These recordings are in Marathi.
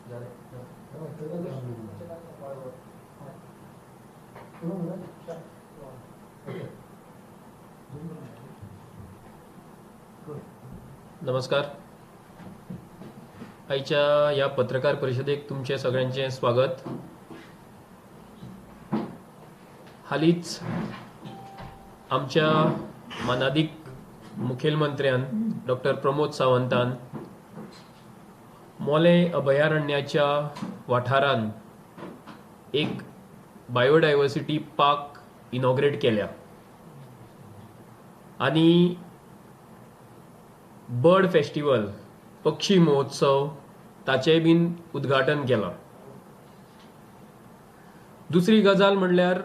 नमस्कार. आईच्या या पत्रकार परिषदेक तुमचे सगळ्यांचे स्वागत. हालीच आमच्या मानाधिक मुखेलमंत्र्यान डॉक्टर प्रमोद सावंतान मोले अभयारण्याच्या वाठारान एक बायोडायवर्सिटी पार्क इनॉग्रेट केल्या आणि बर्ड फेस्टिवल पक्षी महोत्सव ताचेय बीन उद्घाटन केला. दुसरी गजाल म्हणल्यार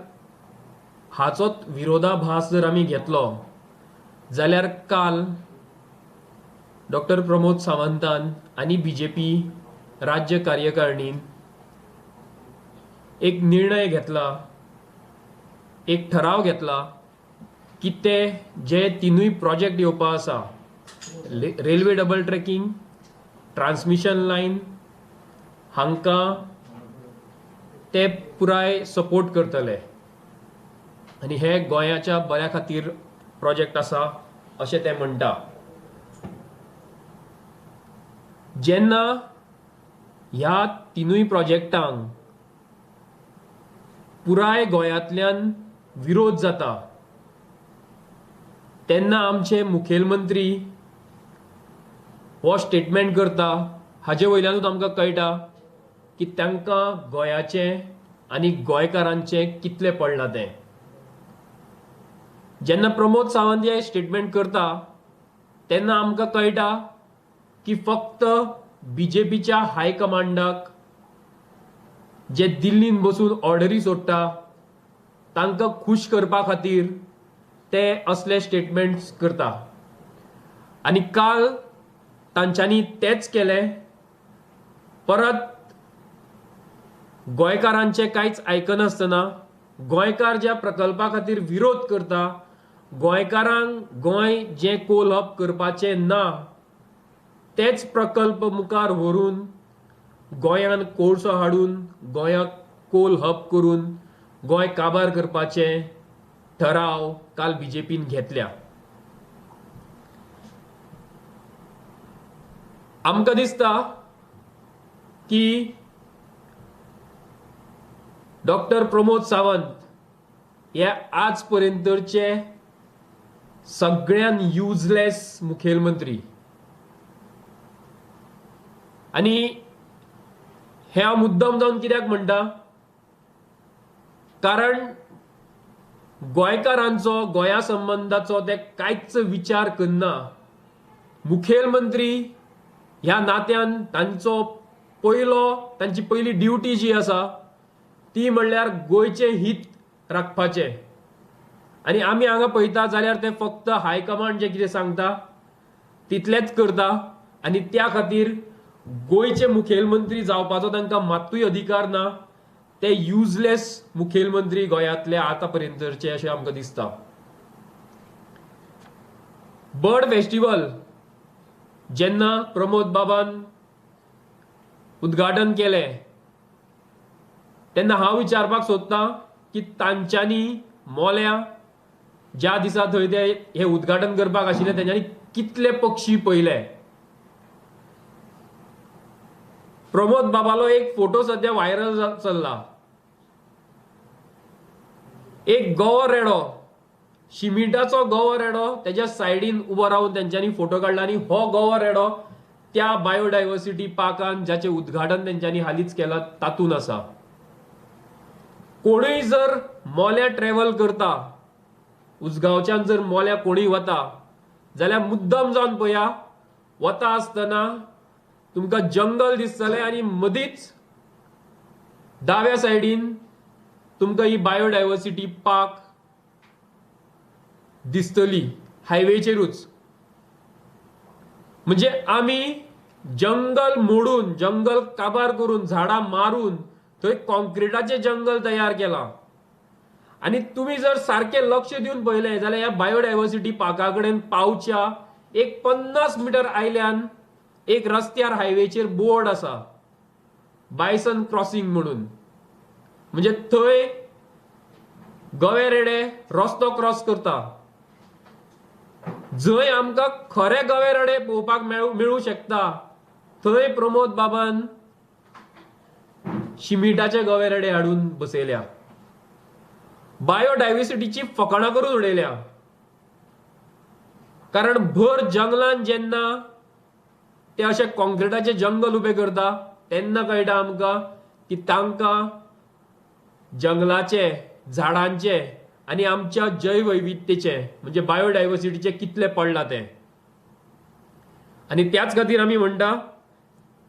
हाचोच विरोधाभास जर आमी घेतलो जाल्यार काल डॉक्टर प्रमोद सावंतान आणि बीजेपी राज्य कार्यकारिणीन एक निर्णय घेतला, एक ठराव घेतला की ते जे तिनूय प्रोजेक्ट येवपा आसा, railway double tracking, transmission line हांकां ते पुराय सपोर्ट करतले आणि हे गोंयाच्या बऱ्या खातीर प्रोजेक्ट आसा अशें ते म्हणटा. जेन्ना ह्या तिनूय प्रोजेक्टांक पुराय गोंयांतल्यान विरोध जाता तेन्ना आमचे मुखेलमंत्री हो स्टेटमेंट करता. हाजे वयल्यानूच आमकां कळटा की तांकां गोंयाचें आनी गोंयकारांचें कितलें पडलां तें. जेन्ना प्रमोद सावंत हे स्टेटमेंट करता तेन्ना आमकां कळटा की फक्त बीजेपीच्या हायकमांडाक जे दिल्लीन बसून ऑर्डरी सोडटा तांकां खुश करपा खातीर ते असले स्टेटमेंट्स करता. आनी काल तांच्यांनी तेच केलें. परत गोंयकारांचें कांयच आयकनासतना गोंयकार ज्या प्रकल्पा खातीर विरोध करता, गोंयकारांक गोंय जें कोल हब करपाचें ना तेच प्रकल्प मुखार व्हरून गोंयान कोळसो हाडून गोंयाक कोल हब करून गोंय काबार करपाचे ठराव काल बीजेपीन घेतल्या. आमकां दिसता की डॉक्टर प्रमोद सावंत हे आज पर्यंतचे सगळ्यान युजलेस मुखेलमंत्री आणि हे हांव मुद्दम जावन कित्याक म्हणटा, कारण गोंयकारांचो गोंया संबंधाचो ते कांयच विचार करना. मुखेलमंत्री ह्या नात्यान तांची पयली ड्युटी जी आसा ती म्हणल्यार गोंयचें हित राखपाचें. आनी आमी हांगा पळयता जाल्यार ते फक्त हायकमांड जे कितें सांगता तितलेंच करता आनी त्या खातीर गोंयचे मुखेलमंत्री जावपाचो तांकां मात्तूय अधिकार ना. ते युजलेस मुखेलमंत्री गोंयांतले आतां पर्यंतचे अशें आमकां दिसता. बर्ड फेस्टिवल जेन्ना प्रमोद बाबान उद्घाटन केलें तेन्ना हांव विचारपाक सोदतां की तांच्यांनी मोल्या ज्या दिसा थंय ते हे उद्घाटन करपाक आशिल्लें तेंच्यांनी कितले पक्षी पळयले. प्रमोद बाबालो एक फोटो सध्या व्हायरल चल्ला. एक गोवो रेडो, शिमिटाचो गोवो रेडो तेज्या सायडीन उबो रावन तेंच्यांनी फोटो काडला आनी हो गोवो रेडो त्या बायोडायवर्सिटी पार्कान जाचें उद्घाटन तेंच्यांनी हालींच केलां तातूंत आसा. कोणूय जर मोल्या ट्रॅव्हल करता, उसगांवच्यान जर मोल्या कोणूय वता जाल्यार मुद्दम जावन पळया, वता आसतना तुमकां जंगल दिसतलें आनी मदींच दाव्या सायडीन तुमकां ही बायोडायवर्सिटी पार्क दिसतली हायवेचेरूच. म्हणजे आमी जंगल मोडून, जंगल काबार करून, झाडां मारून थंय कॉन्क्रिटाचें जंगल तयार केलां. आनी तुमी जर सारकें लक्ष दिवन पळयलें जाल्यार ह्या बायोडायवर्सिटी पार्का कडेन पावच्या एक 50 मीटर आयल्यान एक रस्त्यार हायवेचेर बोर्ड आसा बायसन क्रॉसिंग म्हणून, म्हणजे थंय गवे रेडे रस्तो क्रॉस करता, जंय आमकां खरे गवे रेडे पळोवपाक मेळू शकता थंय प्रमोद बाबान शिमिटाचे गवे रेडे हाडून बसयल्या. बायोडायव्हर्सिटीची फकाणां करून उडयल्या. कारण भर जंगलान जेन्ना ते अशे कॉन्क्रिटाचे जंगल उबे करता तेन्ना कळटा आमकां की तांकां जंगलाचे, झाडांचे आनी आमच्या जैवविविधतेचे म्हणजे बायोडायव्हर्सिटीचे कितले पडला ते. आनी त्याच खातीर आमी म्हणटा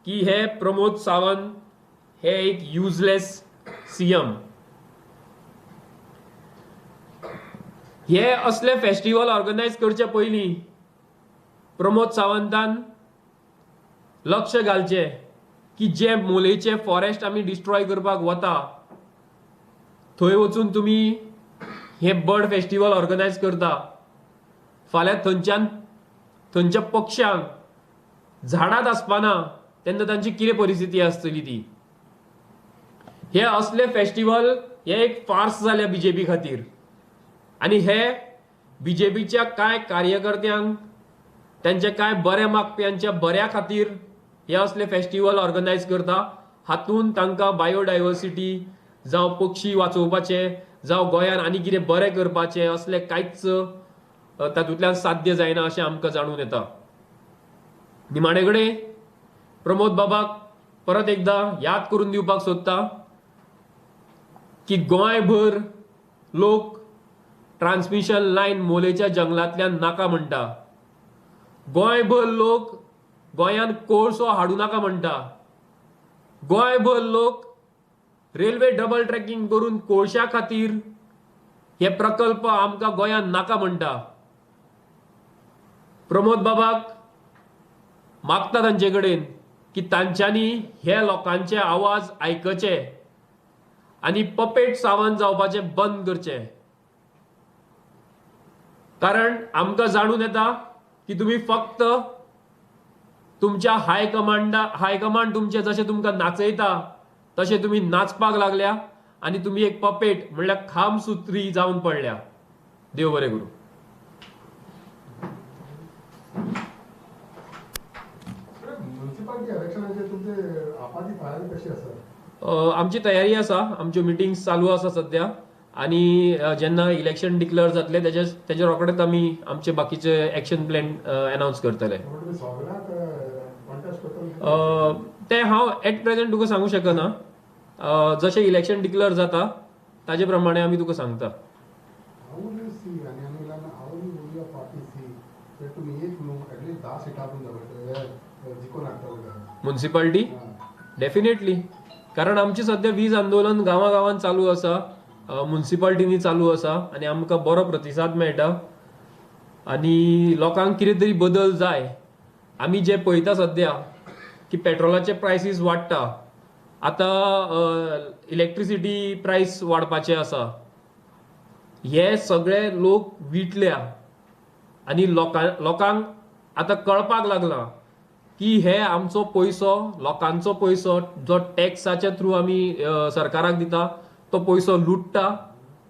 की हे प्रमोद सावंत हे एक युजलेस सीएम. हे असले फेस्टिवल ऑर्गनायज करचे पयलीं प्रमोद सावंतान लक्ष घालचे की जे मोलेचे फॉरेस्ट आमी डिस्ट्रॉय करपाक वता थंय वचून तुमी हे बर्ड फेस्टिवल ऑर्गनायज करता, फाल्यां थंयच्या पक्ष्यांक झाडांत आसपाना तेन्ना तांची कितें परिस्थिती आसतली ती. हे असले फेस्टिवल हे एक फार्स जाल्या बीजेपी खातीर. आनी हे बीजेपीच्या कांय कार्यकर्त्यांक, त्यांच्या कांय बऱ्या मागप्यांच्या बऱ्या खातीर हे असले फेस्टिवल ऑर्गनायज करता. हातून तांकां बायोडायव्हर्सिटी जावं पक्षी वाचोवपाचे जावं गोंयान आनी कितें बरें करपाचें असले कांयच तातूंतल्यान साध्य जायना अशें आमकां जाणून येता. निमाणे कडेन प्रमोद बाबाक परत एकदा याद करून दिवपाक सोदता की गोंयभर लोक ट्रान्समिशन लायन मोलेच्या जंगलांतल्यान नाका म्हणटा. गोंयभर लोक गोंयान कोळसो हाडूं नाका म्हणटा. गोंयभर लोक रेल्वे डबल ट्रॅकिंग करून कोळशा खातीर हे प्रकल्प आमकां गोंयान नाका म्हणटा. प्रमोद बाबाक मागता तांचे कडेन की तांच्यांनी हे लोकांचे आवाज आयकचे आनी पपेट सावंत जावपाचे बंद करचे. कारण आमकां जाणून येता की तुमी फक्त तुमच्या हायकमांड तुमचे जशे तुमकां नाचयता तशे तुमी नाचपाक लागल्या आनी तुमी एक पपेट म्हणल्यार खामसुत्री जावन पडल्या. देव बरें करूं. आमची तयारी आसा, आमच्यो मिटिंग्स चालू आसा सध्या आनी जेन्ना इलेक्शन डिक्लेअर जातले तेजे रोखडेच आमी आमचे बाकीचे एक्शन प्लॅन अनाउन्स करतले. ते हांव एट प्रेझेंट तुका सांगूं शकना. जशें इलेक्शन डिक्लेअर जाता ताजे प्रमाणे आमी तुका सांगता. म्युनिसिपालिटी डेफिनेटली, कारण आमची सध्या वीज आंदोलन गांवागांवांत चालू आसा, म्युनिसिपालिटीनी चालू आसा आनी आमकां बरो प्रतिसाद मेळटा. आनी लोकांक कितें तरी बदल जाय. आमी जे पळयता सध्या की पेट्रोलाचे प्रायसीस वाडटा, आतां इलेक्ट्रिसिटी प्रायस वाडपाचे आसा. हे सगळे लोक विटल्या आनी लोकांक आतां कळपाक लागला की हे आमचो पयसो, लोकांचो पयसो जो टॅक्साच्या थ्रू आमी सरकाराक दिता तो पयसो लुटटा.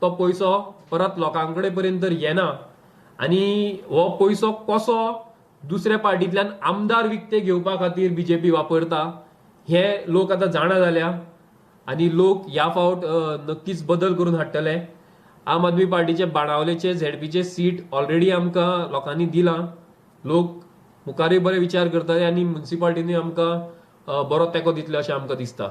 तो पयसो परत लोकांकडे पर्यंत येना आनी हो पयसो कसो दुसऱ्या पार्टींतल्यान आमदार विकते घेवपा खातीर बीजेपी वापरता हे लोक आतां जाणा जाल्या. आनी लोक ह्या फावट नक्कीच बदल करून हाडटले. आम आदमी पार्टीचे बाणावलेचे झेडपीचे सीट ऑलरेडी आमकां लोकांनी दिलां. लोक मुखारूय बरे विचार करतले आनी म्युनिसिपालिटीनी आमकां बरो तेंको दितले अशें आमकां दिसता.